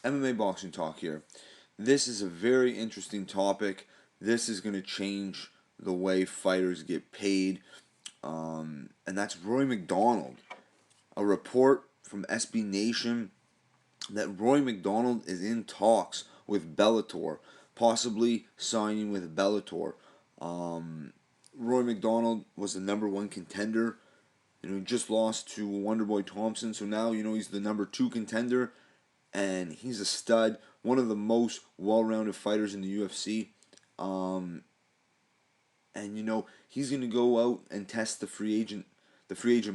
MMA Boxing Talk here. This is a very interesting topic. This is going to change the way fighters get paid. And that's Rory MacDonald. A report from SB Nation that Rory MacDonald is in talks with Bellator, possibly signing with Bellator. Rory MacDonald was the #1 contender. He just lost to Wonderboy Thompson, so now he's the #2 contender, and he's a stud, one of the most well-rounded fighters in the UFC. And he's going to go out and test the free agent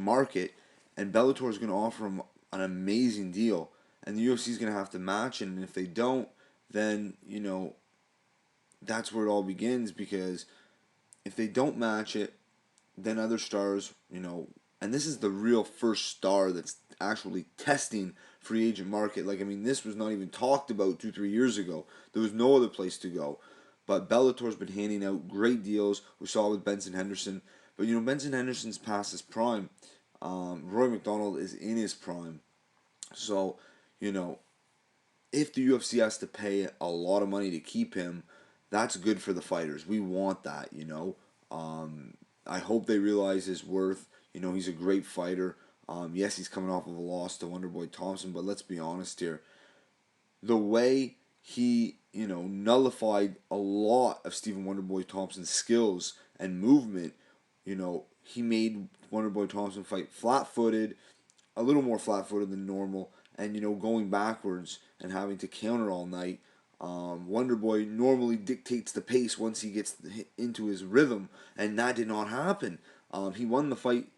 market, and Bellator is going to offer him an amazing deal, and the UFC is going to have to match it. And if they don't, then that's where it all begins, because if they don't match it, then other stars, and this is the real first star that's actually testing free agent market. This was not even talked about 2-3 years ago. There was no other place to go. But Bellator's been handing out great deals. We saw it with Benson Henderson. But, Benson Henderson's past his prime. Rory MacDonald is in his prime. So, if the UFC has to pay a lot of money to keep him, that's good for the fighters. We want that, I hope they realize his worth. He's a great fighter. Yes, he's coming off of a loss to Wonderboy Thompson, but let's be honest here. The way he, nullified a lot of Stephen Wonderboy Thompson's skills and movement, he made Wonderboy Thompson fight flat-footed, a little more flat-footed than normal, and, going backwards and having to counter all night. Wonderboy normally dictates the pace once he gets into his rhythm, and that did not happen. He won the fight,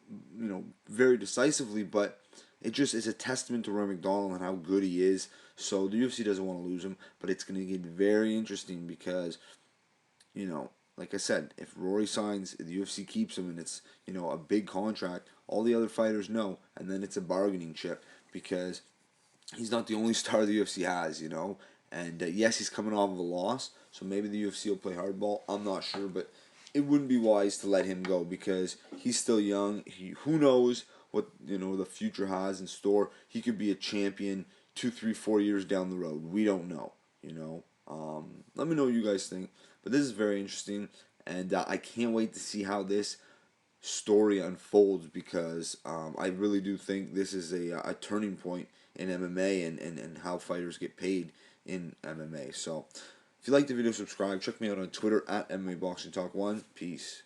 very decisively, but it just is a testament to Rory MacDonald and how good he is. So the UFC doesn't want to lose him, but it's going to get very interesting because, like I said, if Rory signs, the UFC keeps him, and it's, a big contract, all the other fighters know, and then it's a bargaining chip because he's not the only star the UFC has, And yes, he's coming off of a loss, so maybe the UFC will play hardball. I'm not sure, but it wouldn't be wise to let him go because he's still young. Who knows what the future has in store? He could be a champion 2, 3, 4 years down the road. We don't know. Let me know what you guys think. But this is very interesting, and I can't wait to see how this story unfolds because I really do think this is a turning point in MMA and how fighters get paid in MMA. So if you like the video, subscribe. Check me out on Twitter at MMA Boxing Talk 1. Peace.